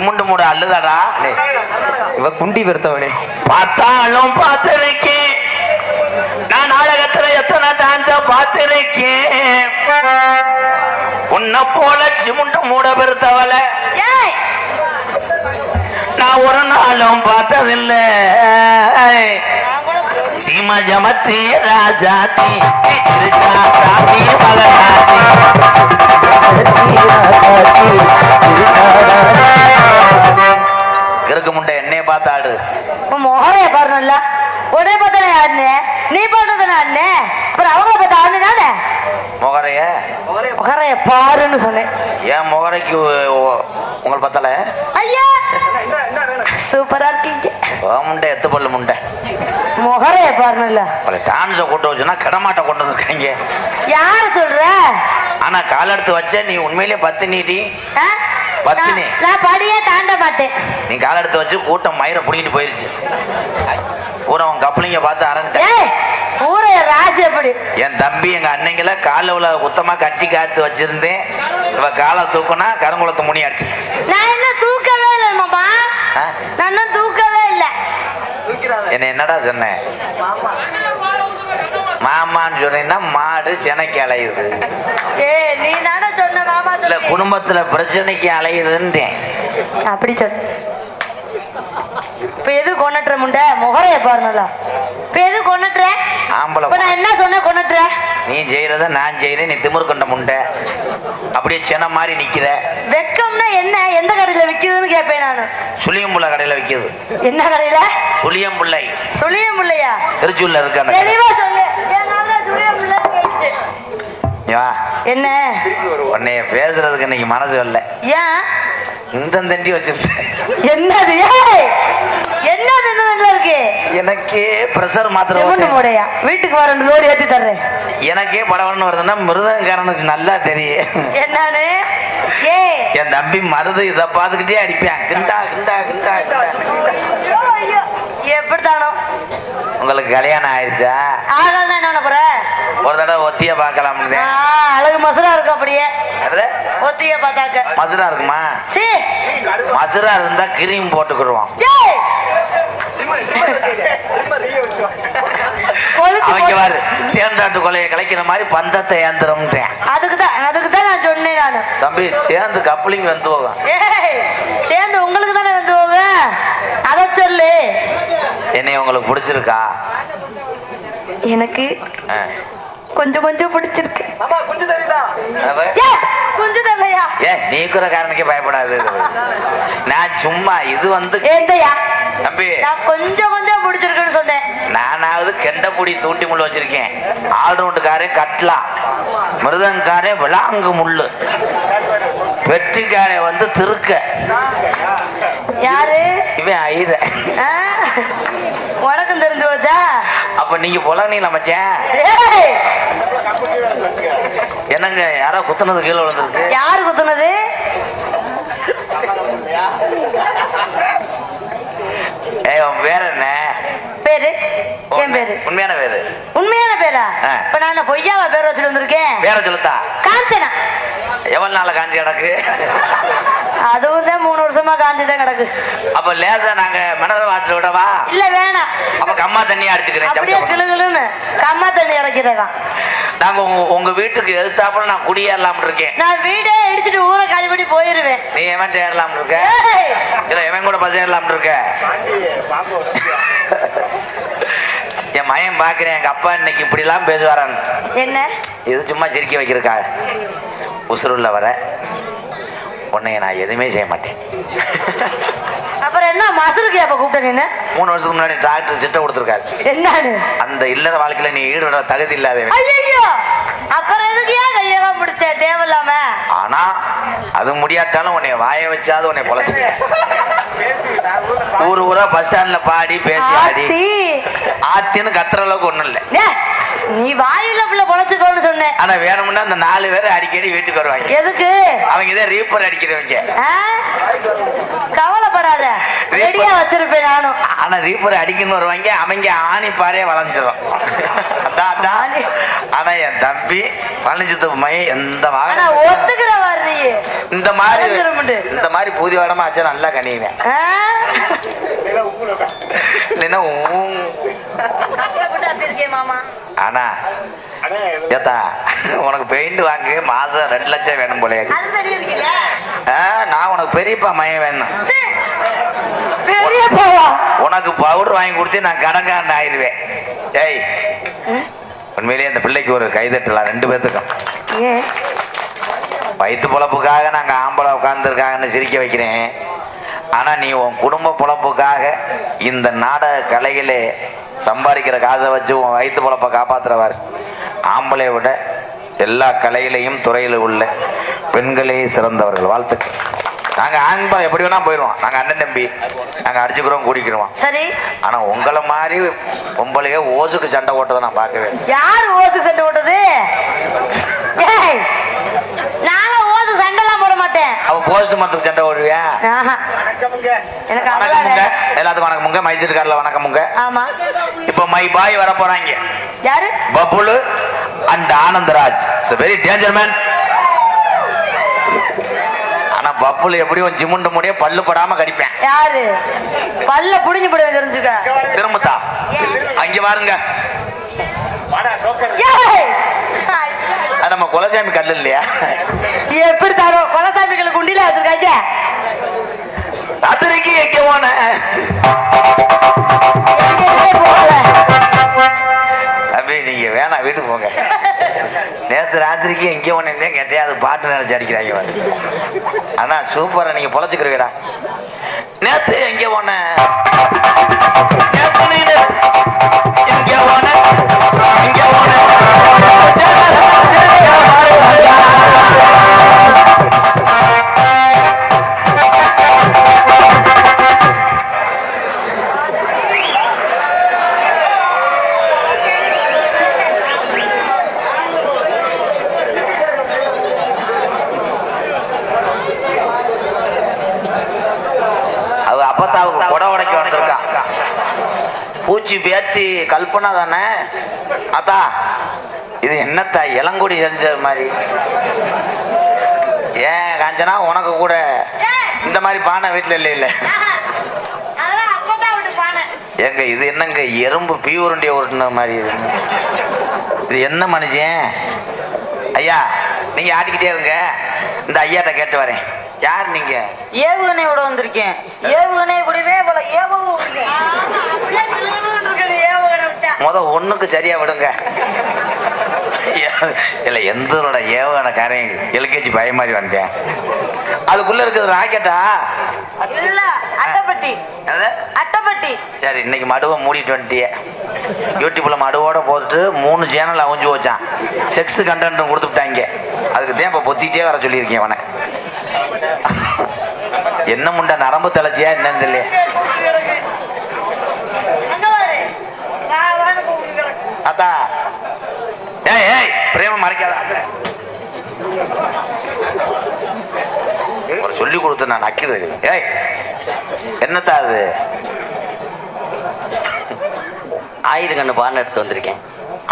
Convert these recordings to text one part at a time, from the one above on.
சிமுண்டு மூட அல்லுதாடா. இவ குண்டி பெருத்தவனே. பார்த்தாலும் பார்த்திருக்கேன் நான் நாடகத்துல எத்தனை டான்ஸ பார்த்திருக்கேன். உன்னை போல சிமுண்டு மூட பெருத்தவள நான் ஒரு நாளும் பார்த்ததில்லை. சீம ஜமத்தி ராஜாத்தி கிறுக்கு முண்டை என்னைய பார்த்து ஆடு. முகரைய பாருல உடனே பார்த்தானே ஆடுனே, நீ பாடுறதுன்னு ஆடுனே, அப்புறம் அவங்கள பார்த்து ஆடுனானே. முகரைய பாருன்னு சொன்னேன். ஏன் முகரைக்கு உங்களை பார்த்தால ஐயா சூப்பரா இருக்கீங்க. முண்டை எத்து பல்லு முண்டை முகரைய பாருல. டான்ஸை கொண்டு வச்சுன்னா கடமாட்டை கொண்டு வந்துருக்காங்க. யார சொல்ற? ஆனா கால எடுத்து வச்ச நீ உண்மையிலே பத்தினிடி. பத்தினி நான் படியே தாண்ட மாட்டேன். நீ கால எடுத்து வச்சு கூட்டம் மயிரை புடிக்கிட்டு போயிருச்சு. பூரா உன் கப்பலிங்க பார்த்து அரண்ட ஊரைய ராசி எப்படி. என் தம்பி எங்க அன்னைங்கள கால குத்தமா கட்டி காத்து வச்சிருந்தேன். இவ காலை தூக்குனா கருங்குளத்து முனி அடிச்சு. நான் என்ன தூக்கவே இல்லை மாமா, நான் தூக்கவே இல்லை. என்ன என்னடா சொன்னேன்? மாமான்னு சொன்னீங்கன்னா மாடு சென்னைக்கு அலையுது. நீ தானே சொன்ன மாமா. இல்ல குடும்பத்துல பிரச்சனைக்கு அலையுதுன்றேன். அப்படி சொல். இப்ப எது கொண்டுற முண்டை? முகரைய பாருங்களா. இப்ப எது கொண்டுற? ஆம்பளை. நான் என்ன சொன்ன கொண்டுற? நீ செய்யறத நான் செய்யறேன். நீ திமிரு கொண்ட முண்டை அப்படியே சென்னை மாதிரி நிக்கிற. வெக்கம்னா என்ன? எந்த கடையில விக்குதுன்னு கேட்பேன் நானு. சுளியம்புள்ள கடையில விக்குது. என்ன கடையில? சுளியம்புள்ளை. சுளியம்புள்ளையா? திருச்சூர்ல இருக்க. தெளிவா சொல்லு. என்ன உன்னைய பேசுறதுக்கு இன்னைக்கு மனசு வரல. ஏன் இந்த தண்டி வச்சிருக்க? என்னது என்னது இருக்கு? எனக்கே பிரஷர் மாத்திரை போடையா வீட்டுக்கு வர 2 லோடு ஏத்தி தர்றேன். எனக்கே படவன்னு வருதுன்னா மிருதங்காரனுக்கு நல்லா தெரியும். என்னன்னு என் தம்பி மருது இதை பார்த்துக்கிட்டே அடிப்பேன். கிண்டா கிண்டா கிண்டா கிண்டா. எப்படித்தானோ உங்களுக்கு கல்யாணம் ஆயிடுச்சா? ஆகலாம். என்ன போற? ஒரு தடவை ஒத்திய பார்க்கலாம். அழகு மசுரா இருக்கும். அப்படியே ஒத்திய பார்த்தாக்க மசுரா இருக்குமா? மசுரா இருந்தா கிரீம் போட்டுக்கிடுவோம். அவங்க பாரு தேர்ந்தாட்டு கொலையை கலைக்கிற மாதிரி பந்தத்தை ஏந்திரம். அதுக்குதான் நான் சொன்னேன். நானு தம்பி சேர்ந்து கப்ளிங் வந்து போகும். சேர்ந்து உங்களுக்கு தானே வந்து போவேன். அத சொல்லு. என்னை உங்களுக்கு பிடிச்சிருக்கா? எனக்கு கொஞ்சம் கொஞ்சம் பிடிச்சிருக்கு. கொஞ்சம் தெரியலையா? நீ கூட காரனுக்கே பயப்படாது. நான் சும்மா இது வந்து தம்பி நான் கொஞ்சம் கொஞ்சம் பிடிச்சிருக்குன்னு சொன்னேன். நானாவது கெண்டப்பொடி தூண்டி முள்ளு வச்சிருக்கேன். ஆல்ரவுண்டுக்காரே கட்லா, மிருதங்காரே விளாங்கு முள்ளு, வெற்றிக்காரே வந்து திருக்க. யாரு இவன் ஐர. உனக்கும் தெரிஞ்சு வச்சா? அப்ப நீங்க புலனீங்களா மச்சான்? என்னங்க யாரோ குத்துனது கீழே விழுந்திருக்கு. யாரு குத்துனது? வேற என்ன பேரு? என் பேரு உண்மையான பேரு. உண்மையான பேரா? இப்ப நான் பொய்யாவா பேர் வச்சுட்டு வந்திருக்கேன். பேர சொல்லுத்தா? காஞ்சனா. எவ்வளவு நாள காஞ்சி கிடக்கு? அதுவும் தான் 3 வருஷமா காஞ்சிதான் கிடக்கு. அப்ப லேசா நாங்க மினரல் வாட்டர் விடவா? இல்ல வேணாம். அப்ப கம்மா தண்ணி அடிச்சுக்கிறேன். அப்படியே கிளுகிளுன்னு கம்மா தண்ணி இறக்கிறதா? நாங்க உங்க வீட்டுக்கு எதிர்த்தாப்புல நான் குடியேறலாம் இருக்கேன். நான் வீடே இடிச்சிட்டு ஊரை காலி பண்ணி போயிருவேன். நீ எவன் ஏறலாம் இருக்க? இல்ல எவன் கூட பஸ் ஏறலாம் இருக்க? என் மயம் பாக்குறேன். எங்க அப்பா இன்னைக்கு இப்படி எல்லாம் பேசுவாரான். என்ன இது சும்மா சிரிக்க வைக்கிறக்கா? உசுருள்ள வர உன்னைய நான் எதுவுமே செய்ய மாட்டேன். அப்புறம் என்ன மசருக்கு அப்ப கூப்பிட்ட? நீ 3 வருஷத்துக்கு முன்னாடி டாக்டர் சிட்ட கொடுத்துருக்காரு. என்னன்னு? அந்த இல்லற வாழ்க்கையில நீ ஈடுபட தகுதி இல்லாத. ஐயோ அப்புறம் எதுக்கு ஏன் கையெல்லாம் பிடிச்ச தேவையில்லாம? ஆனா அது முடியாட்டாலும் உன்னை வாய வச்சாது உன்னை பொழைச்சு ஊரு ஊரா பஸ் ஸ்டாண்ட்ல பாடி பேசி ஆடி ஆத்தின்னு கத்துற அளவுக்கு ஒண்ணும் இல்ல. நீ வாயில புள்ள பொழைச்சுக்கோன்னு சொன்னேன். ஆனா வேணும்னா அந்த 4 பேர் அடிக்கடி வீட்டுக்கு வருவாங்க. எதுக்கு? அவங்க இதே ரீப்பர் அடிக்கிறவங்க. கவலைப்படாத, ரெடியா வச்சிருப்பேன் நானும். ஆனா ரீப்பர் அடிக்கணும் வருவாங்க. அவங்க ஆணி பாரே வளைஞ்சிடும். ஆனா என் தம்பி பழனிச்சித்து மையம் எந்த ஆனா வாகனம் ஒத்துக்கிற மாதிரி நீ. இந்த மாதிரி அலைஞ்சிருமுண்டு. இந்த மாதிரி பூதி வாடமா ஆச்சா நல்லா கனிவேன். ஆ? இல்லைன்னா கஷ்டப்பட்டு அப்படி இருக்கே மாமா. ஆனா ஏத்தா உனக்கு பெயிண்ட் வாங்கு மாசம் 2 லட்சம் வேணும் போல. அது தடி இருக்குல்ல. நான் உனக்கு பெரியப்பா மையம் வேணும். சீ. பெரிய போவா. உனக்கு பவுடர் வாங்கி கொடுத்து நான் கடன்காரன் ஆயிடுவேன். ஏய் உண்மையிலேயே அந்த பிள்ளைக்கு ஒரு கைதட்டலாம் 2 பேர்த்துக்கும். ஏன்? வயிற்று பொழப்புக்காக நாங்கள் ஆம்பளை உட்காந்துருக்காங்கன்னு சிரிக்க வைக்கிறேன். ஆனால் நீ உன் குடும்ப பொழப்புக்காக இந்த நாடக கலைகளே சம்பாதிக்கிற காசை வச்சு உன் வயிற்று பொழப்பை காப்பாற்றுறவார். ஆம்பளை விட எல்லா கலையிலையும் துறையில் உள்ள பெண்களே சிறந்தவர்கள். வாழ்த்துக்கள். நாங்கள் ஆண்பால் எப்படி வேணா போயிடுவோம். நாங்கள் அண்ணன் தம்பி, நாங்கள் அடிச்சுக்கிறோம் கூடிக்கிறோம். சரி. ஆனால் உங்களை மாதிரி பொம்பளைய ஓசுக்கு சண்டை ஓட்டதை நான் பார்க்கவே. யார் ஓசுக்கு சண்டை ஓட்டது? ஏய் நாங்க ஓசு சண்டைலாம் போட மாட்டேன். அவ போஸ்ட் மரத்துக்கு சண்டை ஓடுவியா? எனக்கு வணக்கம் முங்க. எல்லாத்துக்கும் வணக்கம் முங்க. மைசூர்காரில் வணக்கம் முங்க. ஆமா. இப்போ மை பாய் வர போறாங்க. யாரு? Pappulu and Anandraj. It's very danger man. ஆனா பப்புலு எப்படியும் ஜிமுண்டு முடிய பல்லு படாம கடிப்பேன். யாரு? பல்ல புடிஞ்சு போடுவேன் தெரிஞ்சுக்க. திரும்பத்தா அங்க பாருங்க. நம்ம குலசாமி கல்லு இல்லையா? எப்படி தரோம்? குலசாமிகளுக்கு குண்டில வச்சிருக்காங்க. ராத்திரிக்கு எங்க போன தம்பி நீங்க வேணாம் வீட்டுக்கு போங்க. நேற்று ராத்திரிக்கு எங்க போனே கேட்டே அது பாட்டு நினைச்சு அடிக்கிறாங்க. ஆனா சூப்பரா நீங்க பொழைச்சுக்கிறீங்கடா. நேத்து எங்க போன எங்க போன எங்க போன அப்பத்தாவுக்கு கொடை உடைக்க வந்திருக்கான். பூச்சி பேத்தி கல்பனா தானே? அத்தா இது என்னத்தா இளங்குடி செஞ்ச மாதிரி? ஏன் காஞ்சனா உனக்கு கூட இந்த மாதிரி பானை வீட்டுல இல்ல இல்ல? எங்க இது என்னங்க எறும்பு பீ உருண்டிய உருட்டின மாதிரி? இது என்ன மனுஷன்? ஐயா நீங்க ஆடிக்கிட்டே இருங்க, இந்த ஐயாட்ட கேட்டு வரேன். யார் நீங்க? ஏவுகணையோட வந்திருக்கேன். ஏவுகணை கூடவே போல முத ஒண்ணுக்கு சரியா விடுங்க. இல்ல எந்தோட ஏவுகணை காரையும் எல்கேஜி பய மாதிரி வந்தேன். அதுக்குள்ள இருக்குது ராக்கெட்டா? இல்ல அட்டைப்பட்டி. அட்டைப்பட்டி. சரி இன்னைக்கு மடுவை மூடிட்டு வந்துட்டிய. யூடியூப்ல மடுவோட போட்டுட்டு 3 சேனல் அவிஞ்சு வச்சான். செக்ஸ் கண்டென்ட் கொடுத்துட்டாங்க. அதுக்கு தான் இப்ப பொத்திட்டே வர சொல்லியிருக்கேன் அவனை. என்ன முண்டா நரம்பு தலைச்சியா என்னன்னு தெரியல. அத்தா ஏய் ஏய் பிரேம மறைக்காத. ஒரு சொல்லி கொடுத்து நான் நக்கிறது. ஏய் என்னத்தா அது? ஆயிரங்கண்ணு பானை எடுத்து வந்திருக்கேன்.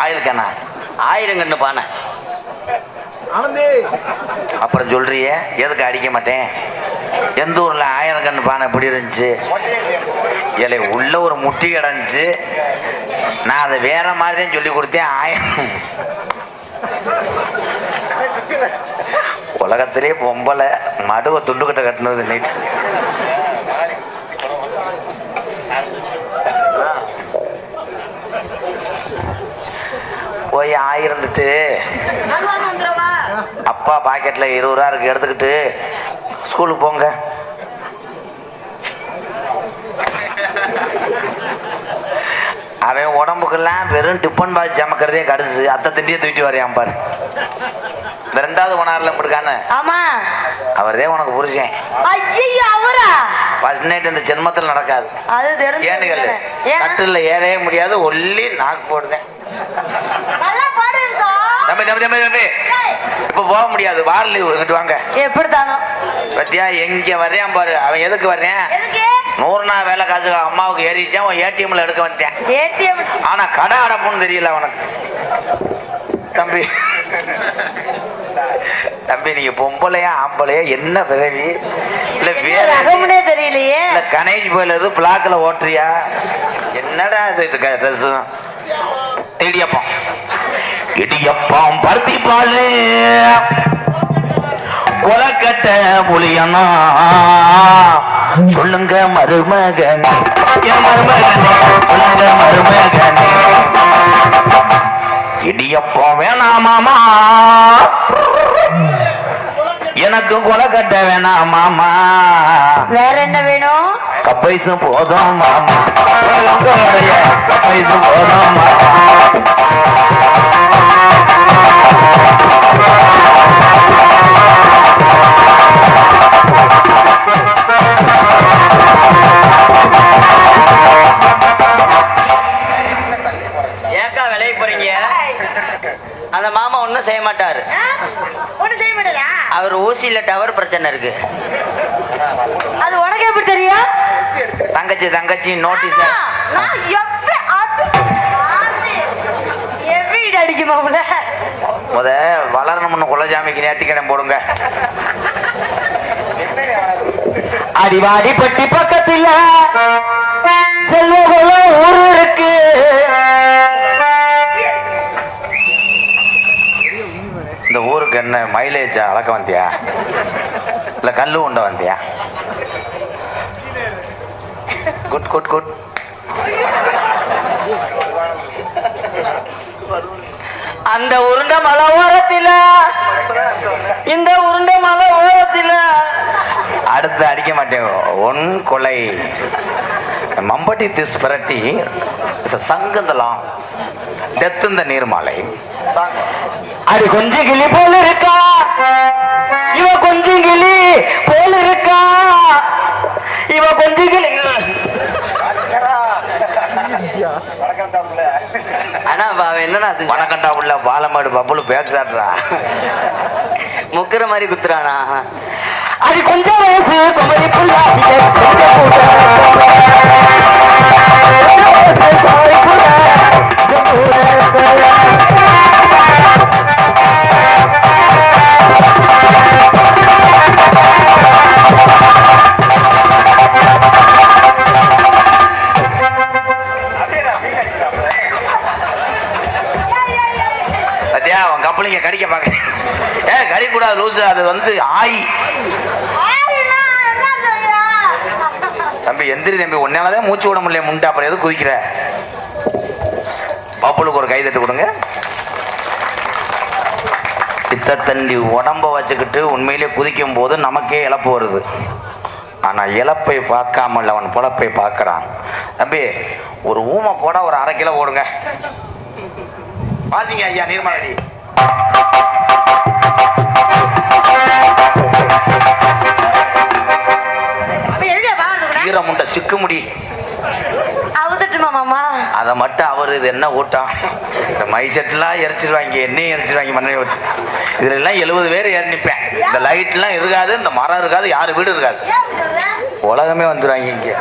ஆயிரக்கண்ணா? ஆயிரங்கண்ணு பானை. அப்புறம் சொல்றிய எதுக்கு அடிக்க மாட்டேன்? எந்த ஊர்ல 1000 கண்ணு பானை எப்படி இருந்துச்சு? இல்லை உள்ள ஒரு முட்டி கிடந்துச்சு. நான் அதை வேற மாதிரி தான் சொல்லி கொடுத்தேன். 1000 உலகத்திலே பொம்பளை மடுவை துண்டுக்கிட்ட கட்டினது நைட்டு. போய் 1000 இருந்துட்டு அப்பா பாக்கெட்ல 20 ரூபா இருக்கு எடுத்துக்கிட்டு ஸ்கூலுக்கு போங்க. அவன் உடம்புக்கெல்லாம் வெறும் டிஃபன் பாக்ஸ் சமக்கிறதே கடுச்சு அத்தை திண்டியே தூக்கிட்டு வரையான் பாரு. இந்த 2வது போனார்ல இருக்கானு. ஆமா அவர்தே உனக்கு புரிச்சேன். ஐயோ அவரா? ஃபர்ஸ்ட் நைட் இந்த ஜென்மத்தில் நடக்காது. அது தெரிஞ்சு ஏனுகள் கட்டில ஏறவே முடியாது. ஒல்லி நாக்கு போடுதேன். தம்பி தம்பி தம்பி தம்பி இப்ப போக முடியாது. வார லீவு இங்கிட்டு வாங்க. எப்படி தாங்க பத்தியா எங்க வர்றேன் பாரு. அவன் எதுக்கு வர்றேன்? 100 நாள் வேலை காசு அம்மாவுக்கு ஏறிச்சேன். ஏடிஎம்ல எடுக்க வந்தேன். ஏடிஎம் ஆனா கடை அடப்புன்னு தெரியல அவனுக்கு. தம்பி தம்பி நீங்க பொம்பளையா ஆம்பளையா என்ன பிறவி இல்ல வேற ரகம்னே தெரியலையே. இல்ல கணேஷ் போயில எது பிளாக்ல ஓட்டுறியா என்னடா இது ட்ரெஸ் இடியப்பம் இடியப்பம் பருத்தி பாலு கொலக்கட்ட புளியனா சொல்லுங்க மருமகனே என் மருமகனே சொல்லுங்க மருமகனே இடியப்பம் வேணாமாமா எனக்கு கொலக்கட்ட வேணாமாமா வேற என்ன வேணும்? கப்பைசும் போதும் மாமா கப்பைசும் போதும் மாமா ஏக்கா விலைக்கு போறீங்க? அந்த மாமா ஒன்றும் செய்ய மாட்டாரு. ஒண்ணு செய்ய மாட்டேனா? அவர் ஊசியில டவர் பிரச்சனை இருக்கு. அது உனக்கு எப்படி தெரியும்? தங்கச்சி தங்கச்சி நோட்டீஸ் நான் எப்ப வீடு அடிச்சு மாமல முத வளரணும்னு குலஜாமிக்கு நேர்த்திக்கடன் போடுங்க. அடிவாடி பட்டி பக்கத்துல செல்வகுளம் ஊரு இருக்கு. இந்த ஊருக்கு என்ன மைலேஜா அளக்க வந்தியா இல்ல கல்லு உண்ட வந்தியா? Good good good. அந்த உருண்ட மலை ஓரத்தில இந்த உருண்ட மலை ஓரத்தில அடுத்து அடிக்க மாட்டேன் ஒன் கொலை மம்பட்டி திஸ் பிரட்டி சங்கந்தலாம் டெத் இந்த நீர்மாலை அது கொஞ்சம் கிளி போல இருக்கா, இவ கொஞ்சம் கிளி போல இருக்கா, இவ கொஞ்சம் கிளி. ஆனா அவன் என்னன்னா வனக்கண்டா உள்ள பாலமாடு பப்புளு பேக் சாட்டுறா முக்கிற மாதிரி குத்துறானா? அது கொஞ்சம் வயசு குமரி புள்ள சத்யா அவன் கப்பலிங்க கடிக்க பாக்க கடிக்க கூடாது லூசு. அது வந்து ஆயி தம்பி எந்திரி தம்பி உன்னாலதான் மூச்சு விட முடியல முண்டை அப்புறம் எது குதிக்கிற? பப்புளுக்கு ஒரு கை தட்டு கொடுங்க. இத்தண்டி உடம்ப வச்சுக்கிட்டு உண்மையிலே குதிக்கும் போது நமக்கே இழப்பு வருது. ஆனா இழப்பை பார்க்காமல் அவன் பொழப்பை பார்க்கறான். தம்பி ஒரு ஊமை போட ஒரு 1/2 கிலோ போடுங்க. பாத்தீங்க ஐயா நீர்மலடி ஈர முண்டை சிக்கு முடி அவுதட்டுமா மாமா? அதை மட்டும் அவர் இது என்ன ஊட்டம் இந்த மை செட்டுலாம் எரிச்சிருவாங்க, என்னையும் எரிச்சிருவாங்க மண்ணை விட்டு. இதுல எல்லாம் 70 பேர் ஏறி நிற்பேன். இந்த லைட்லாம் இருக்காது, இந்த மரம் இருக்காது, யாரு வீடு இருக்காது, உலகமே வந்துடுவாங்க இங்க.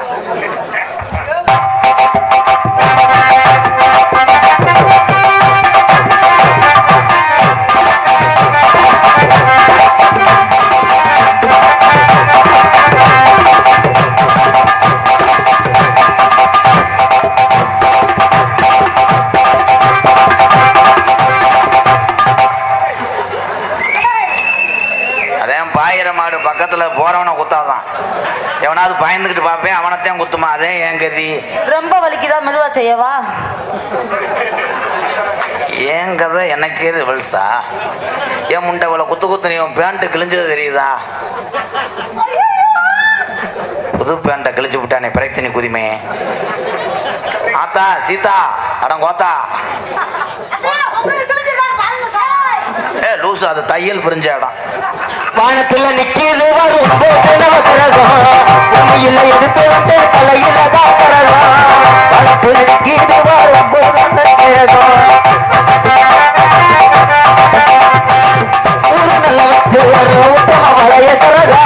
பக்கத்துல போறவனை குத்தாதான், எவனாவது பயந்துகிட்டு பார்ப்பேன் அவனைத்தான் குத்துமா. அதே என் கதி. ரொம்ப வலிக்குதா? மெதுவா செய்யவா? ஏன் கதை எனக்கே ரிவல்ஸா? என் முண்டை இவ்வளவு குத்து குத்து நீ பேண்ட் கிழிஞ்சது தெரியுதா? புது பேண்ட்டை கிழிச்சு விட்டானே பிரயத்தினி குதிமே. ஆத்தா சீதா அடம் கோத்தா லூசு, அது தையல் பிரிஞ்ச இடம். வானத்துல நிக்கிது வரும் உண்மையில எடுத்து வந்து தலையில காக்கிறதா. வானத்துல நிக்கிது வரும் நல்ல வச்சு ஒரு உத்தம வளைய சொல்றா.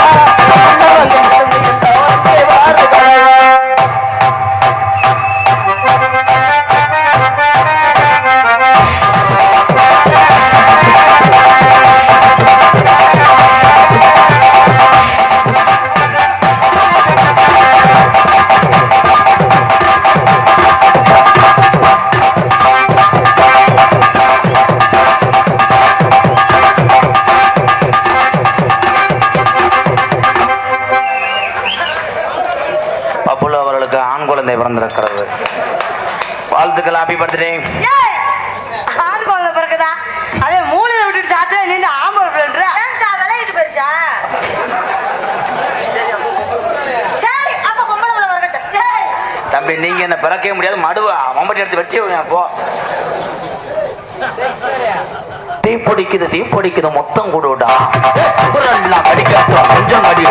தம்பி நீங்க என்ன பிறக்கவே முடியாது மடுவா மம்பட்டி எடுத்து வெட்டி போ. தீப்பிடிக்குது மொத்தம் கொடுடா கடிக்கட்டும் கொஞ்சம் கடி.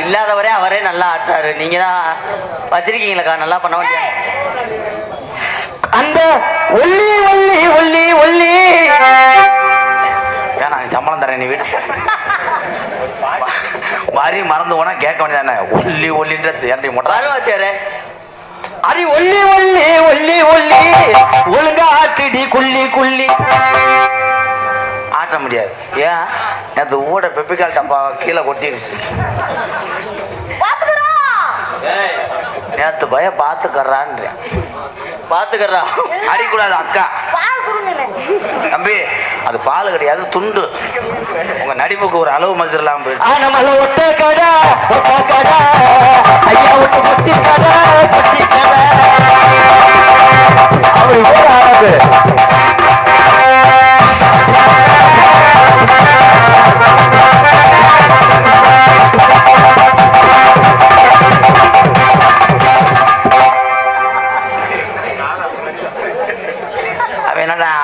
இல்லாதவரே அவரே நல்லா ஆட்டுறாரு. நீங்க தான் வச்சிருக்கீங்களா நல்லா பண்ண வேண்டிய அந்த ஒல்லி ஒல்லி ஒல்லி ஒல்லி நான் சம்பளம் தரேன் நீ வீட்டு மாதிரி மறந்து போனா கேட்க வேண்டியதானே. ஒல்லி ஒல்லின்றது ஏன்டி மொட்டை அரி ஒல்லி ஒல்லி ஒல்லி ஒல்லி ஒழுங்கா ஆட்டுடி குள்ளி குள்ளி. ஆட்ட முடியாது. ஏன் நேற்று ஊட பெப்பிக்கால் டப்பா கீழே கொட்டிருச்சு. நேற்று பய பாத்துக்கறான்றேன். பாத்துக்கறா அடிக்கூடாது அக்கா தம்பி அது பால் கிடையாது துண்டு. உங்க நடிப்புக்கு ஒரு அளவு மசூர் இல்லாம போயிடுச்சு. நம்மள ஒட்ட கடை ஐயா ஒட்டு பொட்டி கடை பொட்டி கடை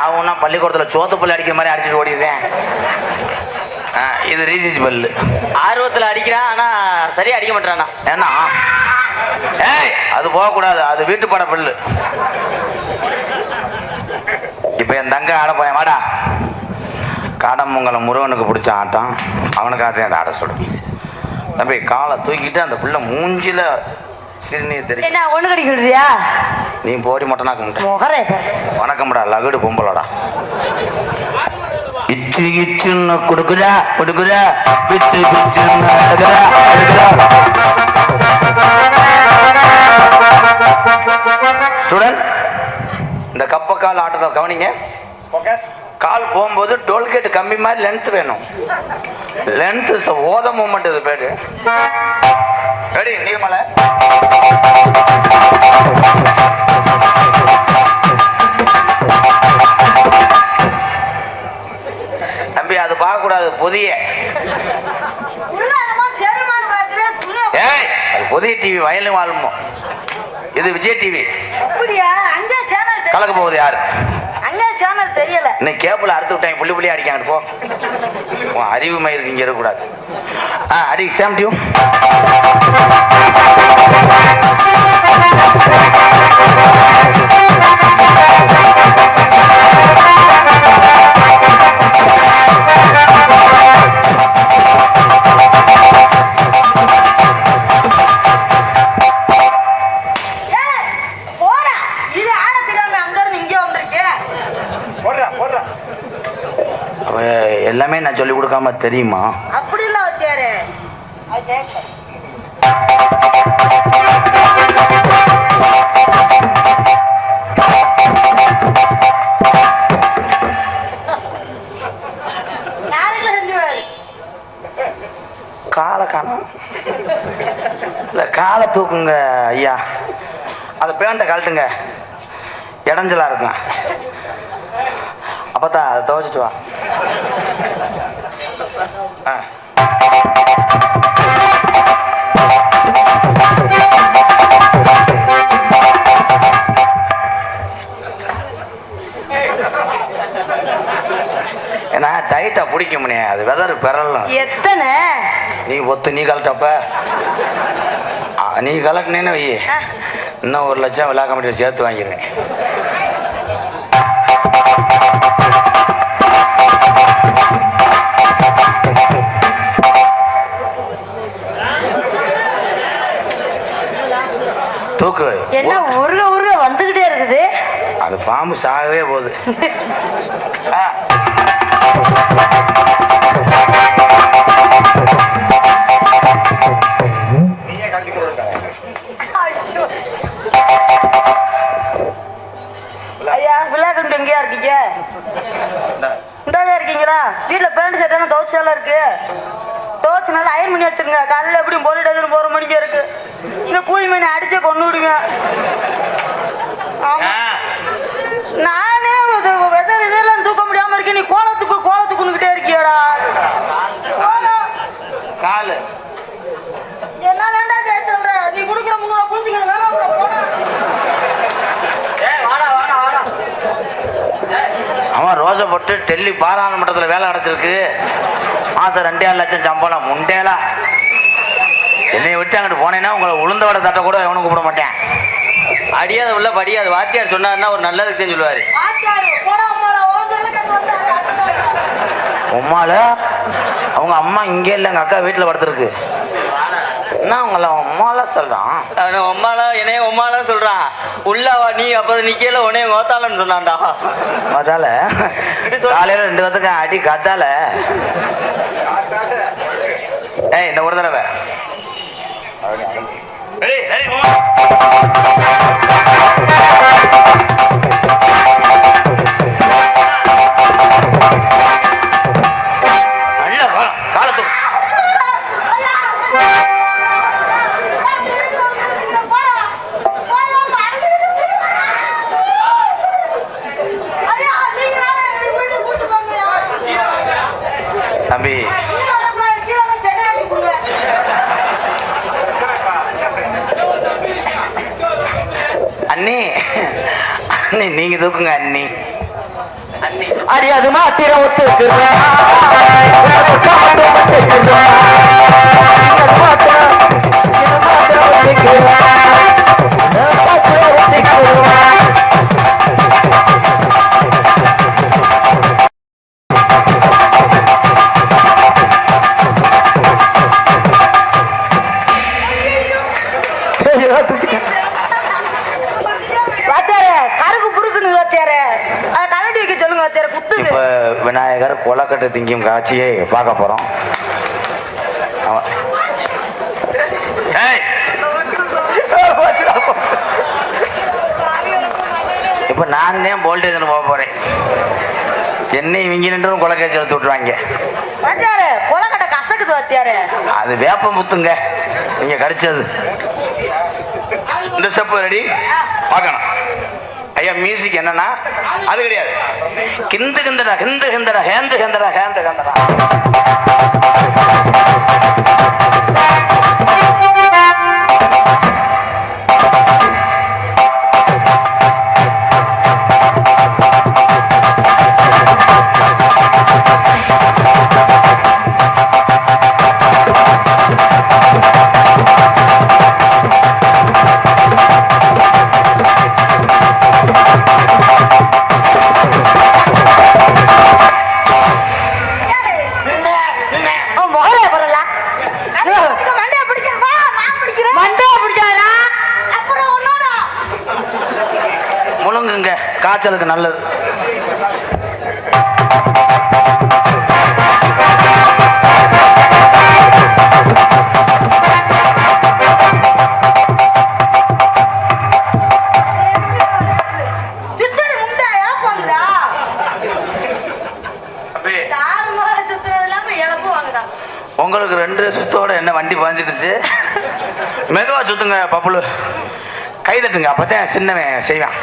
அவனா பள்ளிக்கூடத்தில் சோத்து பல்லு அடிக்கிற மாதிரி அடிச்சுட்டு ஓடிடுறேன். இது ரீசார்ஜ் பல்லு. ஆர்வத்தில் அடிக்கிறான் ஆனா சரியா அடிக்க மாட்டானா. ஏன்னா ஏய் அது போகக்கூடாது, அது வீட்டு பட பல்லு. இப்ப என் தங்க ஆட போயேன் வாடா. காடமங்கலம் முருகனுக்கு பிடிச்ச ஆட்டம் அவனுக்காக அந்த ஆட சொல்லு. தம்பி காலை தூக்கிட்டு அந்த பிள்ளை மூஞ்சில சிறுநீர் தெரியும். என்ன ஒண்ணு கடி சொல்றியா? நீ போடி மொட்டனாக்க முகரே வணக்கம்டா லகுடு பொம்பளோடா. இச்சு இச்சுன்னு கொடுக்குறா பிச்சு பிச்சுன்னு ஸ்டூடெண்ட் இந்த கப்பக்கால் ஆட்டத்தை கவனிங்க. கால் போகும்போது டோல்கேட் கம்பி மாதிரி லென்த் வேணும். லென்த் ஓத மூமெண்ட் இது பேரு. ரெடி நீர்மலை தம்பி அது பார்க்க கூடாது புதிய. ஏய் அது புதிய டிவி வயலும் வாழுமோ. இது விஜய் டிவி. கலக்க போகுது யாரு தெரியல. இன்னைக்கு கேபிள் அறுத்து விட்டாங்க புள்ளி புள்ளி அடிக்காங்க. போ அறிவு மயிருக்கு இங்க இருக்கக்கூடாது. அடி சேம் டியூ. எல்லாமே நான் சொல்லி கொடுக்காம தெரியுமா? அப்படி இல்ல வத்தியாரு. காலை காணும் இல்ல காலை தூக்குங்க ஐயா. அந்த பேண்டை கழட்டுங்க இடைஞ்சலா இருக்கும். அப்பதான் அதை துவைச்சிட்டு வா. ஏன்னா டைட்டா பிடிக்க முடியாது. அது வெதர் பெறலாம். எத்தனை நீ ஒத்து நீ கலட்டப்ப நீ கலட்டினேன்னு வை. இன்னும் 1 லட்சம் விழா கமிட்டியில் சேர்த்து வாங்கிடுவேன். தூக்கு என்ன உருக வந்துகிட்டே இருக்குது. அது பாம்பு சாகவே போகுது. நீயே கட்டி கொடுக்க ஐயா விளையாட்டு எங்கேயா இருக்கீங்க? இந்தாதான் இருக்கீங்களா? வீட்டுல பேண்ட் ஷர்ட் துவைச்சாலாம் இருக்கு. துவைச்சு நல்லா அயன் பண்ணி வச்சிருங்க. காலையில எப்படியும் போலிட்டு போற மணிக்கு இருக்கு. இந்த கூலி மணி அடிச்சே கொண்டு விடுவேன். ஆமா நானே வெதர் இதெல்லாம் தூக்க முடியாம இருக்கேன். நீ கோலத்துக்குன்னுகிட்டே இருக்கியாடா? காலு என்ன வேண்டா சொல்ற? நீ குடுக்கிற முன்னோட புரிஞ்சுக்கிற வேலை போனா அவன் ரோசை போட்டு டெல்லி பாராளுமன்றத்தில் வேலை கிடைச்சிருக்கு. மாசம் 2.5 லட்சம் சம்பளம். முண்டேலா என்னை விட்டு அங்கிட்டு போனேன்னா உங்களை உளுந்த வடை தட்ட கூட எவனும் கூப்பிட மாட்டேன். அடியாத உள்ள படியாது வாத்தியார் சொன்னாருன்னா ஒரு நல்லதுக்கு சொல்லுவாரு. உம்மால அவங்க அம்மா இங்கே இல்லை, எங்க அக்கா வீட்டில் படுத்துருக்கு. என்ன உங்களை உம்மால சொல்றான்? உம்மாலாம் என்னைய உம்மாலாம் சொல்றான். உள்ளவா நீ அப்ப நிக்கல உனைய ஓத்தாலன்னு சொன்னான்டா. அதால காலையில 2 பேத்துக்கு அடி காத்தால. ஏய் இந்த ஒரு தடவை நல்ல காலத்துக்கு தம்பி அண்ணி அண்ணி நீங்க தூக்குங்க அண்ணி. அடி அது மாத்திரம் ஒத்துக்கிறேன். கருக்கு புருக்குன்னு வாத்தியாரு அதை கலட்டி வைக்க சொல்லுங்க வாத்தியாரு. குத்துது. இப்ப விநாயகர் கொலக்கட்டை திங்கும் காட்சியை பார்க்க போறோம். இப்ப நான் தான் போல்டேஜ் போக போறேன். என்னை இவங்க 2 பேரும் கொலக்காட்சி எடுத்து விட்டுருவாங்க. வாத்தியாரு கொலக்கட்டை கசக்குது வாத்தியாரு. அது வேப்ப முத்துங்க நீங்க கடிச்சது. இந்த ஸ்டெப் ரெடி பார்க்கணும். ஐயா மியூசிக் என்னன்னா அது கிடையாது. கிந்து கிந்தடா கிந்து கிந்தடா ஹேந்து கிந்தடா ஹேந்து கிந்தடா. முழுங்குங்க காய்ச்சலுக்கு நல்லது. உங்களுக்கு 2 சுத்தோட என்ன வண்டி பாஞ்சுக்கிச்சு. மெதுவா சுத்துங்க பப்புளு. கை தட்டுங்க அப்பதான் சின்னவன் செய்வான்.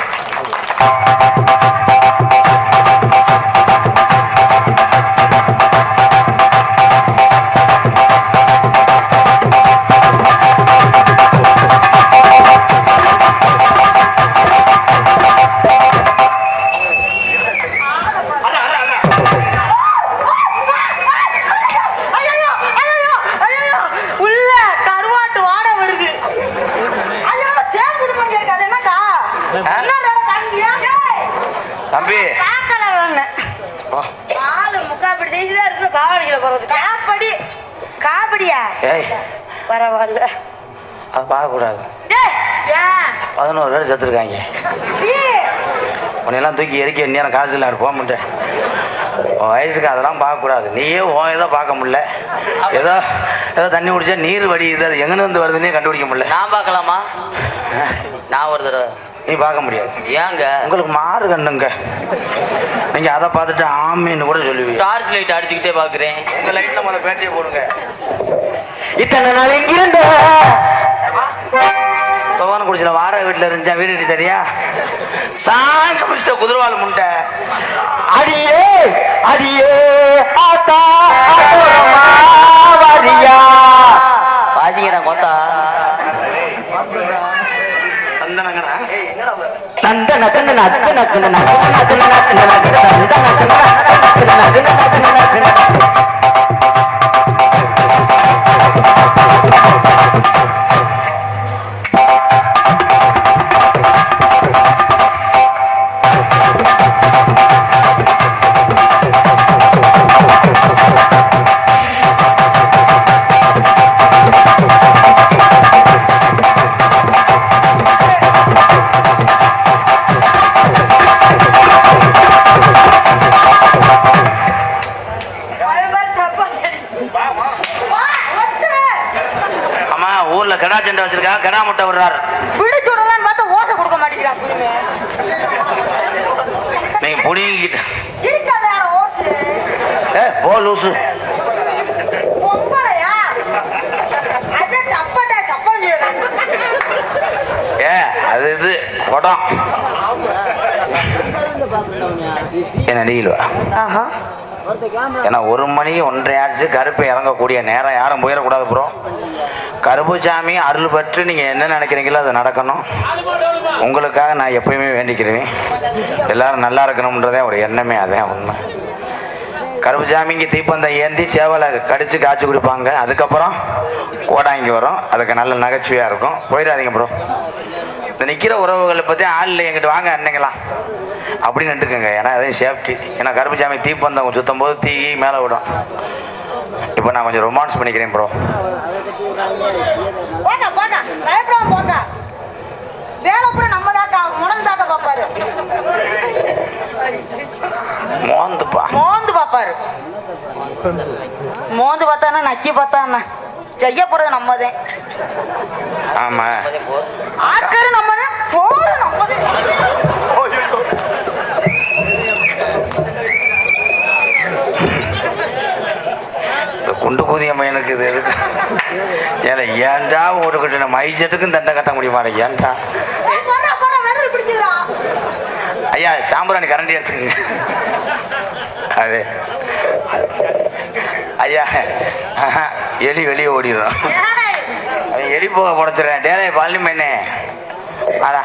தம்பி காபடியா? பரவாயில்ல அது பார்க்க கூடாது. 11 பேர் செத்துருக்காங்க. உன்னையெல்லாம் தூக்கி எரிக்க நேரம் காசு இல்லை போக மாட்டேன். உன் வயசுக்கு அதெல்லாம் பார்க்கக்கூடாது. நீயே உன் ஏதோ பார்க்க முடியல. ஏதோ ஏதோ தண்ணி குடிச்சா நீர் வடியுது. அது எங்கன்னு வந்து வருதுன்னே கண்டுபிடிக்க முடியல. நான் பார்க்கலாமா? நான் ஒரு தடவை நீ பார்க்க முடியாது. ஏங்க உங்களுக்கு மாறு கண்ணுங்க, நீங்க அதை பார்த்துட்டு ஆமின்னு கூட சொல்லுவீங்க. டார்ச் லைட் அடிச்சுக்கிட்டே பாக்குறேன். உங்க லைட்ல முதல்ல பேட்டியை போடுங்க. இத்தனை நாள் எங்கிருந்த தோவன குடிச்சில வாடகை வீட்டுல இருந்துச்சா வீடு கட்டி தெரியா சாங்க முடிச்சிட்ட குதிரவாள் முண்டை. அடியே அடியே ஆத்தா வாரியா வாசிங்கடா கொத்தா. தந்தனங்கடா தந்த நக்கு நக்கு நக்கு நக்கு நக்கு நக்கு நக்கு தந்த நக்கு நக்கு நக்கு நக்கு. அம்மா ஊர்ல கடா சண்டை வச்சிருக்கா, கடா முட்டை விடுறாரு. பிடிச்சு விடலான்னு பார்த்தா ஓசை கொடுக்க மாட்டேங்கிறான் குருமே. நீங்க புடிங்கிட்ட இருக்காத ஓசு போ லூசு. பொம்பளையா அது சப்பட்டா சப்பல் அது இது குடம் என்ன அடியில்வா. ஏன்னா 1 மணி 1:30 ஆச்சு, கருப்பு இறங்கக்கூடிய நேரம், யாரும் போயிடக்கூடாது ப்ரோ. கருப்புசாமி அருள் பெற்று நீங்கள் என்ன நினைக்கிறீங்களோ அது நடக்கணும். உங்களுக்காக நான் எப்பயுமே வேண்டிக்கிறேன், எல்லாரும் நல்லா இருக்கணும்ன்றதே ஒரு எண்ணமே, அதான் உண்மை. கருப்புசாமிக்கு தீப்பந்தம் ஏந்தி சேவலை கடிச்சு காய்ச்சி குடிப்பாங்க, அதுக்கப்புறம் கோடாங்கி வரும், அதுக்கு நல்ல நகைச்சுவையாக இருக்கும். போயிடாதீங்க ப்ரோ. இந்த நிற்கிற உறவுகளை பற்றி ஆள் இல்லை, எங்கிட்ட வாங்க அன்னைங்களா அப்படின்னு நின்றுக்குங்க. ஏன்னா அதே சேஃப்டி. ஏன்னா கருப்புசாமி தீப்பந்தம் சுற்றும் போது தீ மேலே விடும். இப்போ நான் கொஞ்சம் ரொமான்ஸ் பண்ணிக்கிறேன் ப்ரோ. போங்க போங்க, பயப்படாம போங்க. வேலைப்புறம் நம்ம தாக்கா முடந்து தாக்க பாப்பாரு, மோந்து பாப்பாரு. மோந்து பார்த்தானா நக்கி பார்த்தானா செய்ய போறது நம்மதான். ஆமா ஆக்கரு நம்மதான், போற நம்மதான். குண்டு கூதிய பையனுக்கு இது எதுக்கு? ஏன்னா ஏன்டா ஒரு கட்டின மைசெட்டுக்கும் தண்டை கட்ட முடியுமா? ஏன்டா ஐயா சாம்பிராணி கரண்டி எடுத்துக்கங்க. அது ஐயா எலி வெளியே ஓடிடும். எலி போக புடைச்சிடுறேன். டேலே பழனி மேனே ஆடா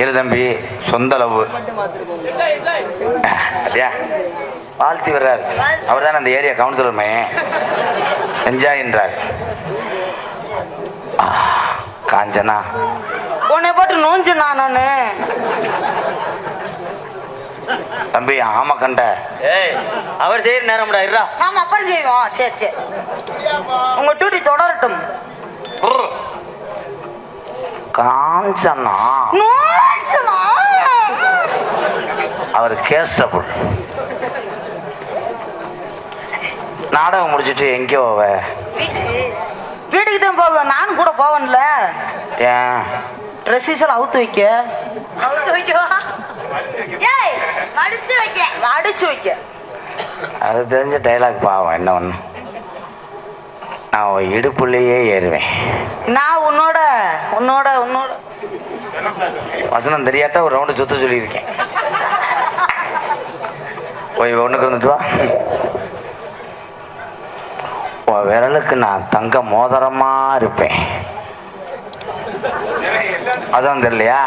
இரு தம்பி, சொந்த அளவு அதே வாழ்த்தி வர்றாரு. அவர் தான் அந்த ஏரியா கவுன்சிலர் மையன். என்ஜாய் என்றார். காஞ்சனா உன்னை போட்டு நோஞ்சுனா நானு தம்பி. ஆமா கண்ட அவர் செய்யற நேரம்டா இருடா. நாம அப்புறம் செய்வோம். சரி சரி, உங்க டியூட்டி தொடரட்டும். காஞ்சனா அவர் கேஸ்டபுள். நாடகம் முடிச்சுட்டு எங்கே போவ? வீட்டுக்கு தான் போவேன். நானும் கூட போவேன்ல. ஏன் ட்ரெஸ்ஸஸ் அவுத்து வைக்க. அவுத்து வைக்கவா? ஏய் மடிச்சு வைக்க. மடிச்சு வைக்க. அது தெரிஞ்ச டைலாக் பாவம். என்ன ஒன்று, நான் இடுப்புள்ளையே ஏறுவேன். நான் உன்னோட உன்னோட உன்னோட வசனம் தெரியாட்டா ஒரு ரவுண்டு சுத்த சொல்லியிருக்கேன். போய் ஒன்றுக்கு வந்துட்டு வா. உன் விரலுக்கு நான் தங்க மோதிரமா இருப்பேன். அதான் தெரியலையா?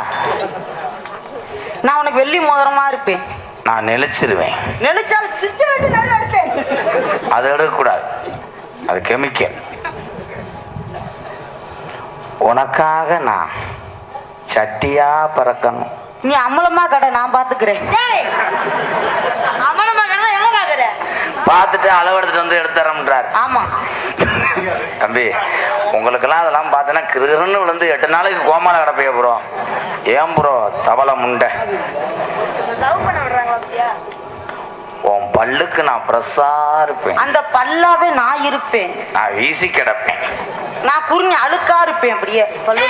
நான் உனக்கு வெள்ளி மோதிரமா இருப்பேன். நான் நெளிச்சிருவேன். நெளிச்சால் சித்த வச்சு நல்லா எடுப்பேன். அதை எடுக்கக்கூடாது, அது கெமிக்கல். உனக்காக நான் சட்டியா பறக்கணும். நீ அமலமா கடை, நான் பாத்துக்கிறேன். அமலமா கடை எங்க பாக்குற? பார்த்துட்டு அளவெடுத்துட்டு வந்து எடுத்துறோம்ன்றார். ஆமா தம்பி, உங்களுக்கெல்லாம் அதெல்லாம் பார்த்தீங்கன்னா கிருகிருன்னு விழுந்து 8 நாளைக்கு கோமால கிடப்பைய ப்ரோ. ஏன் ப்ரோ தவளை முண்டை? உன் பல்லுக்கு நான் பிரஸ்ஸா இருப்பேன். அந்த பல்லாவே நான் இருப்பேன். நான் வீசி கிடப்பேன். நான் குறுங்கி அழுக்கா இருப்பேன் அப்படியே பல்லு.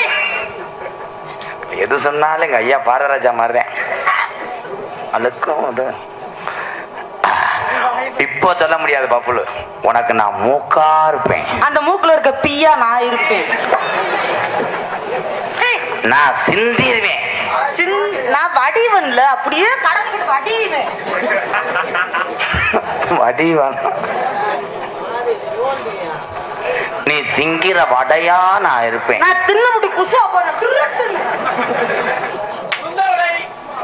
எது சொன்னாலும் எங்க ஐயா பாரதராஜா மாதிரிதான் அழுக்கும் அது. இப்போ சொல்ல முடியாது பப்புலு, உனக்கு நான் மூக்கா இருப்பேன். அந்த மூக்குல இருக்க பியா நான் இருப்பேன். நான் சிந்திருவேன். நான் வடிவன்ல அப்படியே கடவுள் வடிவேன். வடிவன் நீ திங்கிற வடையா நான் இருப்பேன். நான் தின்ன முடி குசா போன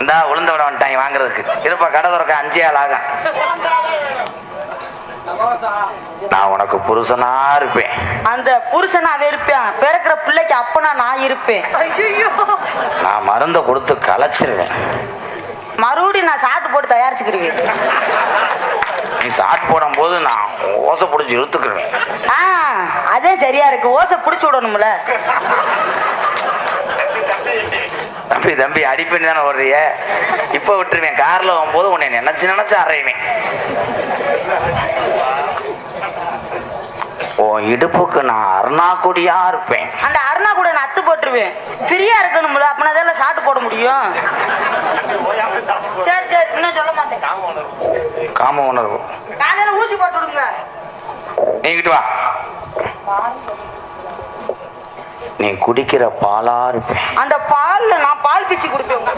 இந்தா உளுந்த வடை வந்துட்டாங்க வாங்குறதுக்கு. இருப்பா கடை திறக்க 5 ஆள் ஆகும். நான் உனக்கு புருஷனா இருப்பேன். அந்த புருஷனாவே இருப்பேன். பிறக்கிற பிள்ளைக்கு அப்பனா நான் இருப்பேன். நான் மருந்தை கொடுத்து கலைச்சிருவேன். மறுபடியும் நான் சாப்பிட்டு போட்டு தயாரிச்சுக்கிருவேன். நீ சாப்பிட்டு போடும் போது நான் ஓசை பிடிச்சி இழுத்துக்கிருவேன். அதே சரியா இருக்கு. ஓசை பிடிச்சு விடணும்ல. தம்பி தம்பி அடிப்பேன்னு தானே ஓடுறிய, இப்ப விட்டுருவேன். கார்ல போகும்போது உன்னை நினைச்சு அறையுவேன். உன் இடுப்புக்கு நான் அருணாக்குடியா இருப்பேன். அந்த அருணா கூட நான் அத்து போட்டுருவேன். ஃப்ரீயா இருக்கணும்ல, அப்பனா அதெல்லாம் சாப்பிட்டு போட முடியும். சரி சரி, இன்னும் சொல்ல மாட்டேன். காம உணர்வு. காலையில ஊசி போட்டு விடுங்க. நீங்கிட்டு வா. நீ குடிக்கிற பாலா இருப்பேன். அந்த பால்ல நான் பால் பிச்சு குடிப்பேன்.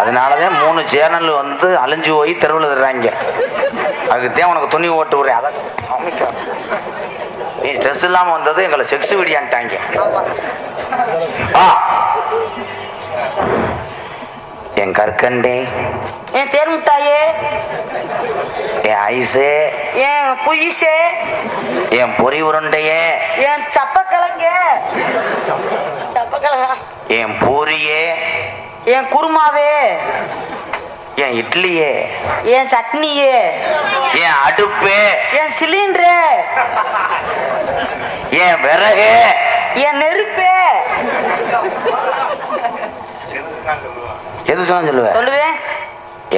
அதனாலதான் 3 சேனல் அழிஞ்சு போய் தெருவில் தர்றாங்க. அதுக்குத்தான் உனக்கு துணி ஓட்டு விடுறேன். அதை நீ ஸ்ட்ரெஸ் இல்லாம வந்தது எங்களை செக்ஸ் விடியான்ட்டாங்க. என் கற்கண்டே, என் தேன் முட்டாயே, என் ஐசே, என் புயிசே, என் பொறி உருண்டையே, என் சப்பக்கிழங்க, என் பூரியே, என் குருமாவே, என் இட்லியே, என் சட்னியே, என் அடுப்பே, என் சிலிண்டரு, என் விறகு, என் நெருப்பே. எது சொன்ன சொல்லுவேன்.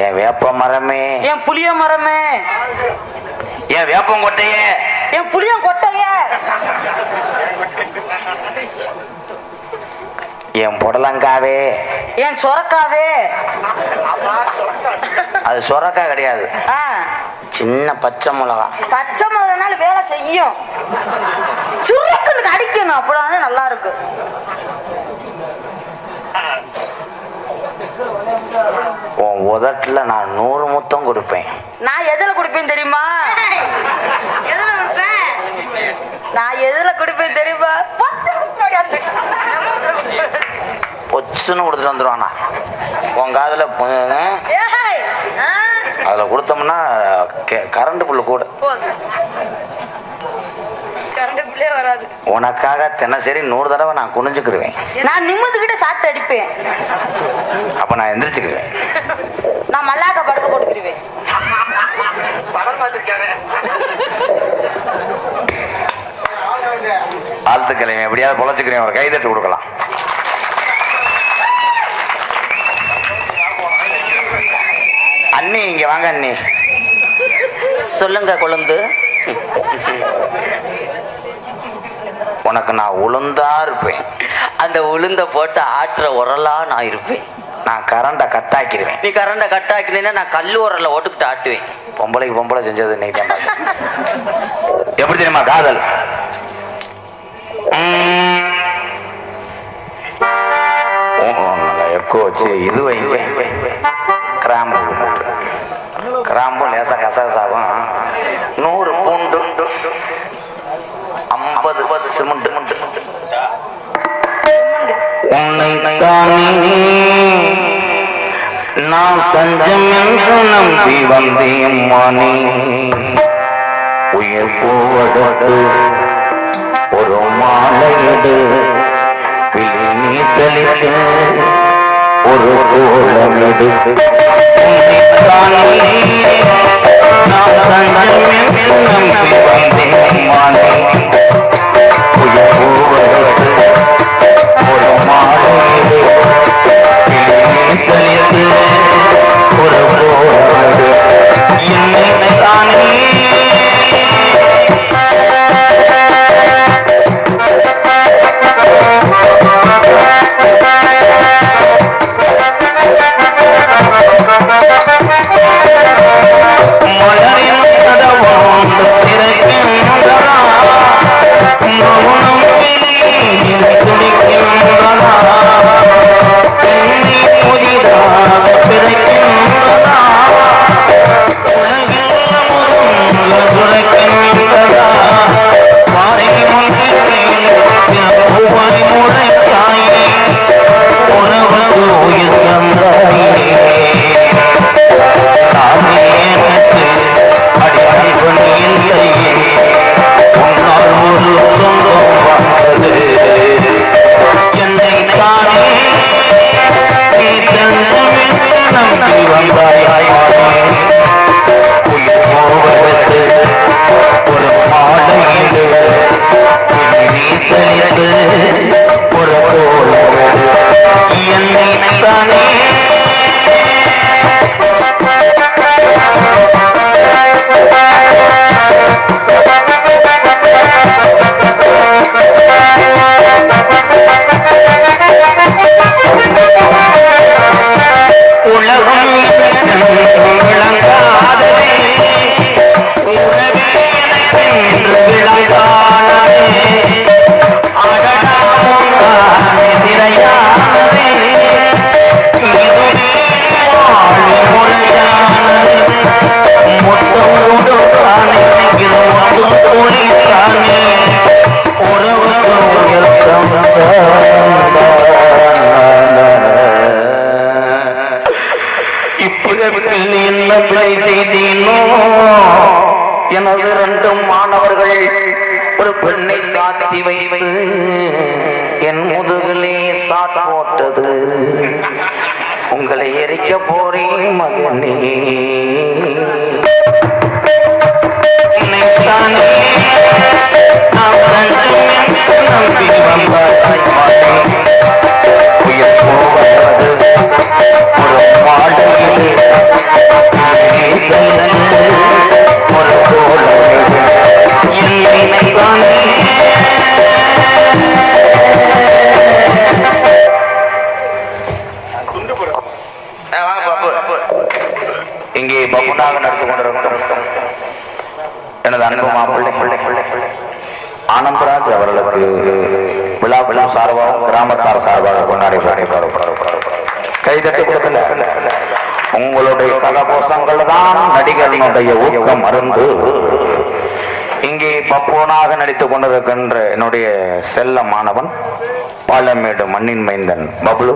என் வேப்ப மரமே, என் புளிய மரமே, என் வேப்பங்கொட்டையே, என் புளியம் கொட்டையே, என் புடலங்காவே, என் சொரக்காவே. அது சொரக்கா கிடையாது, சின்ன பச்சை மிளகா. பச்சை மிளகானால வேலை செய்யும். சுருக்குன்னு அடிக்கணும், அப்பதான் நல்லா இருக்கு. உன் உதட்டுல நான் 100 முத்தம் கொடுப்பேன். நான் எதுல குடிப்பேன் தெரியுமா? எதுல குடிப்பேன்? நான் எதுல குடிப்பேன் தெரியுமா? பொச்சுன்னு கொடுத்துட்டு வந்துருவானா உன் காதுல. அதுல கொடுத்தோம்னா கரண்ட் புல்லு கூட. உனக்காக தினசரி 100 தடவை நான் குனிஞ்சுக்கிருவேன். நான் நிம்மதிக்கிட்ட சாப்பிட்டு அடிப்பேன். அப்ப நான் எந்திரிச்சுக்குவேன். நான் மல்லாக்க படுக்க போட்டுக்கிருவேன். வாழ்த்துக்களை எப்படியாவது பொழைச்சுக்கிறேன். ஒரு கைதட்டு கொடுக்கலாம். அண்ணி இங்க வாங்க. அண்ணி சொல்லுங்க கொழுந்து. உனக்கு நான் உளுந்தா இருப்பேன். அந்த உளுந்த போட்டு ஆட்டுற உரலா நான் இருப்பேன். நான் கரண்டை கட்டாக்கிடுவேன். நீ கரண்டை கட்டாக்கினா நான் கல்லு உரல ஓட்டுக்கிட்டு ஆட்டுவேன். பொம்பளைக்கு பொம்பளை செஞ்சது இன்னைக்கு தான். எப்படி தெரியுமா காதல்? எக்கோ வச்சு இது வைங்க. கிராம்பு கிராம்பு லேசா கசகசாவும் 100 பூண்டு 50 சிமெண்ட். உன்னைத்தானே நான் தஞ்சம் என்று நம்பி வந்தேன் மானே. உயிர் போவதற்கு ஒரு மாலையடு விழி நீ தெளித்து ஒரு கோலமிடு. உன்னைத்தானே நான் தஞ்சம் என்று நம்பி வந்தேன் மானே. உயிர் போவதற்கு ஒரு மாலையடு விழி நீ தெளித்து ஒரு கோலமிடு. என்னைத்தானே என்ன பிழை செய்தேனோ எனது 2 மாணவர்கள் ஒரு பெண்ணை சாத்தி வைத்து என் முதுகிலே சாட் போட்டது. உங்களை எரிக்க போறேன் மகனே. உன்னைத்தானே நாம் கண்டமென்று நம்பி வந்தாய். உயிர் போவது ஒரு பாடலிலே ஒரு தோழரை என்னைத்தானே. இங்கே பப்புனாக நடந்து கொண்டிருக்கும் எனது அன்பு மாப்பிள்ளை ஆனந்தராஜ் அவர்களுக்கு விழா சார்பாக கிராமத்தார் சார்பாக கொண்டாடி கைதட்டி கொடுக்கல. உங்களுடைய கலகோஷங்கள் தான் நடிகர்களுடைய ஊக்கம் மருந்து. இங்கே பப்புனாக நடித்துக் கொண்டிருக்கின்ற என்னுடைய செல்ல மாணவன் பாலமேடு மண்ணின் மைந்தன் பப்ளு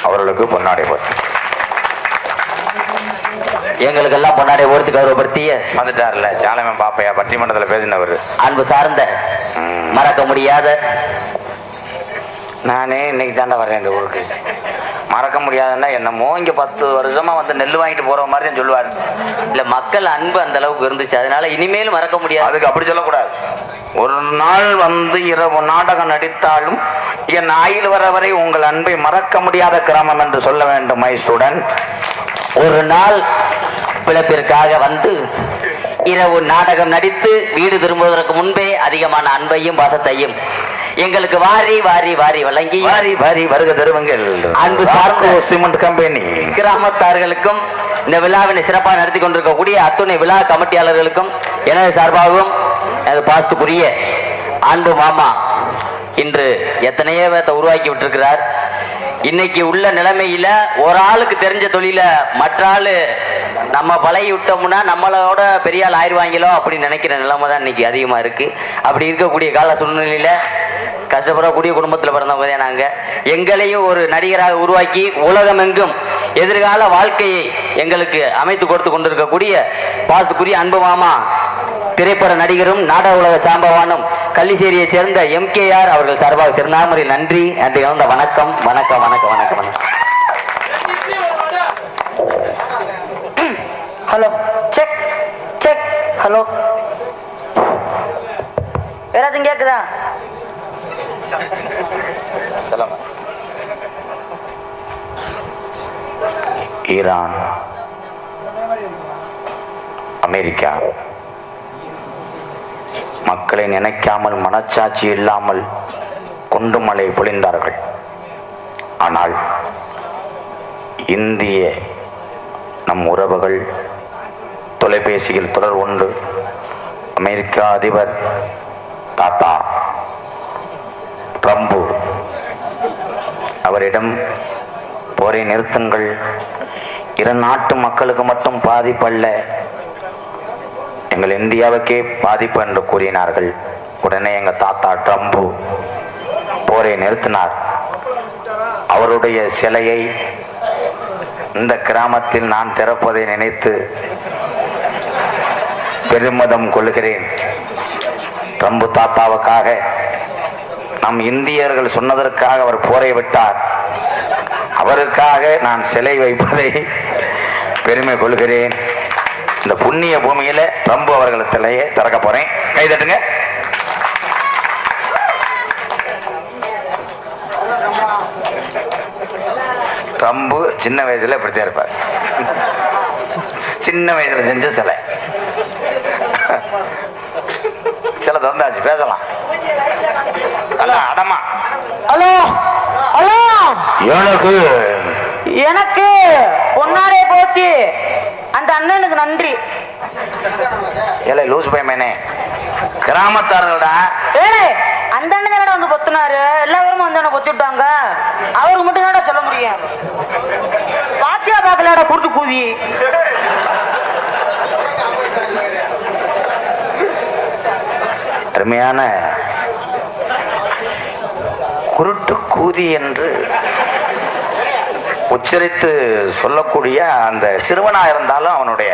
அவர்களுக்கு பொன்னாடை போட்டு எங்களுக்கெல்லாம் பொன்னாடை ஓர்த்து கௌரவப்படுத்திய வந்துட்டார்ல சாலமன் பாப்பையா பட்டிமன்றத்தில் பேசினவர். அன்பு சார்ந்த மறக்க முடியாத, நானே இன்னைக்கு தாண்டா வரேன் இந்த ஊருக்கு. மறக்க முடியாதுன்னா என்னமோ இங்கே 10 வருஷமா வந்து நெல் வாங்கிட்டு போற மாதிரி தான் சொல்லுவார். இல்ல மக்கள் அன்பு அந்த அளவுக்கு இருந்துச்சு, அதனால இனிமேல் மறக்க முடியாது. அதுக்கு அப்படி சொல்லக்கூடாது. ஒரு நாள் வந்து இரவு நாடகம் நடித்தாலும் என் ஆயில் வர வரை உங்கள் அன்பை மறக்க முடியாத கிராமம் என்று சொல்ல வேண்டும். மைசுடன் ஒரு நாள் பிழைப்பிற்காக வந்து இரவு நாடகம் நடித்து வீடு திரும்புவதற்கு முன்பே அதிகமான அன்பையும் பாசத்தையும் எங்களுக்கு வாரி வாரி வாரி வழங்கி வாரி வருக தருவங்கள் அன்பு சார்ந்த சிமெண்ட் கம்பெனி கிராமத்தார்களுக்கும் இந்த விழாவினை சிறப்பாக நடத்தி கொண்டிருக்கக்கூடிய அத்துணை விழா கமிட்டியாளர்களுக்கும் எனது சார்பாகவும் எனது பாசத்துக்குரிய அன்பு மாமா இன்று எத்தனையோ பேர்த்த உருவாக்கி விட்டிருக்கிறார். இன்னைக்கு உள்ள நிலைமையில ஒரு ஆளுக்கு தெரிஞ்ச தொழில மற்ற ஆளு நம்ம பழகி விட்டோம்னா நம்மளோட பெரிய ஆள் ஆயிடுவாங்களோ அப்படின்னு நினைக்கிற நிலைமை தான் இன்னைக்கு அதிகமா இருக்கு. அப்படி இருக்கக்கூடிய கால சூழ்நிலையில கஷ்டப்படக்கூடிய குடும்பத்தில் பிறந்தவங்க தான் நாங்கள். எங்களையும் ஒரு நடிகராக உருவாக்கி உலகமெங்கும் எதிர்கால வாழ்க்கையை எங்களுக்கு அமைத்து கொடுத்து கொண்டிருக்கக்கூடிய பாசுக்குரிய அன்பு மாமா திரைப்பட நடிகரும் நாடக உலக சாம்பவானும் கள்ளிச்சேரியைச் சேர்ந்த MKR அவர்கள் சார்பாக சிறந்தாமரை நன்றி நன்றி கலந்த வணக்கம் வணக்கம் வணக்கம் வணக்கம் வணக்கம். Hello check check. ஹலோ எல்லாத்தையும் கேக்குதா? ஈரான், அமெரிக்கா மக்களை நினைக்காமல் மனச்சாட்சி இல்லாமல் குண்டு மழை பொழிந்தார்கள். ஆனால் இந்திய நம் உறவுகள் தொலைபேசியில் தொடர் உண்டு. அமெரிக்க அதிபர் தாத்தா ட்ரம்ப் அவரிடம் போரை நிறுத்துங்கள், 2 நாட்டு மக்களுக்கு மட்டும் பாதிப்பல்ல, எங்கள் இந்தியாவுக்கே பாதிப்பு என்று கூறினார்கள். உடனே எங்கள் தாத்தா ட்ரம்ப் போரை நிறுத்தினார். அவருடைய சிலையை இந்த கிராமத்தில் நான் திறப்பதை நினைத்து பெருமிதம் கொள்கிறேன். ட்ரம்ப் தாத்தாவுக்காக நம் இந்தியர்கள் சொன்னதற்காக அவர் போரை விட்டார். அவருக்காக நான் சிலை வைப்பதை பெருமை கொள்கிறேன். இந்த புண்ணிய பூமியில ட்ரம்ப் அவர்கள் சிலையை திறக்க போறேன். கைதட்டுங்க. ட்ரம்ப் சின்ன வயசுல இப்படித்தான் இருப்பார். சின்ன வயசுல செஞ்ச சிலை சில திறந்தாச்சு, பேசலாம். அடமா ஹலோ ஹலோ எனக்கு எனக்கு பொன்னாடே போத்தி அந்த அண்ணனுக்கு நன்றி. ஏலே லூசு பையனே, கிராமத்தார்கள்டா. ஏலே அந்த அண்ணன் தானடா வந்து பொத்துனாரு, எல்லாரும் வந்து என்ன பொத்தி விட்டாங்க. அவருக்கு மட்டும் தானடா சொல்ல முடியும். பாத்தியா பாக்கலடா குருட்டு கூதி. அருமையான குருட்டு கூதி என்று உச்சரித்து சொல்லக்கூடிய அந்த சிறுவனா இருந்தாலும் அவனுடைய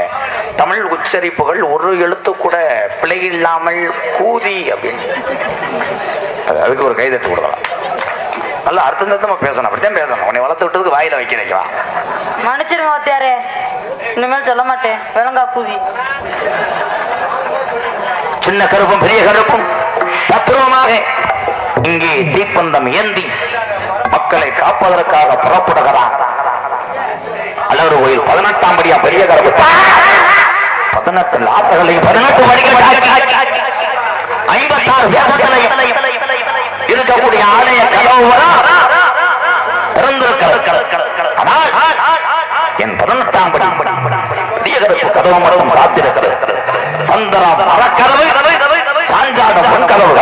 தமிழ் உச்சரிப்புகள் ஒரு எழுத்து கூட பிழை இல்லாமல் கூதி அப்படின்னு அதுக்கு ஒரு கைதட்டு கொடுக்கலாம். நல்லா அர்த்தம் தத்தமா பேசணும், அப்படித்தான் பேசணும். உன்னை வளர்த்து விட்டதுக்கு வாயில வைக்கிறேன். மன்னிச்சிருங்க வாத்தியாரே, இனிமேல் சொல்ல மாட்டேன் விலங்கா கூதி. சின்ன கருப்பும் பெரிய கருப்பும் தத்துவமாக இங்கே தீப்பந்தம் ஏந்தி மக்களை காப்பதற்காக புறப்படுகிறார். அழகு கோயில் 18ஆம் படியா பெரிய கருப்பு 18 லாசங்களை 18 வடிகள் 56 தேசத்திலே இருக்கக்கூடிய ஆலய கதவு திறந்திருக்கிறது. ஆனால் என் 18ஆம் படி பெரிய கருப்பு கதவு மட்டும் சாத்திருக்கிறது. சந்தனம் மரக்கதவு, சாஞ்சாடம் பொன்கதவு.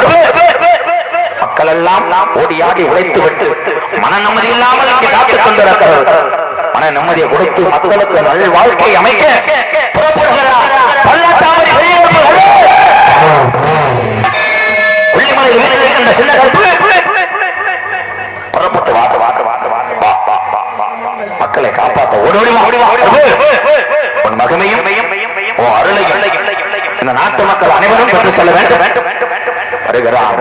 மக்கள் எல்லாம் ஓடி ஆடி உழைத்து விட்டு மன நிம்மதி இல்லாமல் இங்கே காத்துக் கொண்டிருக்கிறது. மன நிம்மதியை கொடுத்து மக்களுக்கு நல்ல வாழ்க்கை அமைக்க புறப்படுகிறார். பள்ளத்தாமரை வெள்ளிமலை வீட்டில் இருக்கின்ற சின்ன கருப்பு புறப்பட்டு வாட்டு வாட்டு வாட்டு வாட்டு மக்களை காப்பாற்ற ஓடி உன் மகிமையும் உன் அருளையும் இந்த நாட்டு மக்கள் அனைவரும் பெற்று செல்ல வேண்டும். வருகிறார்.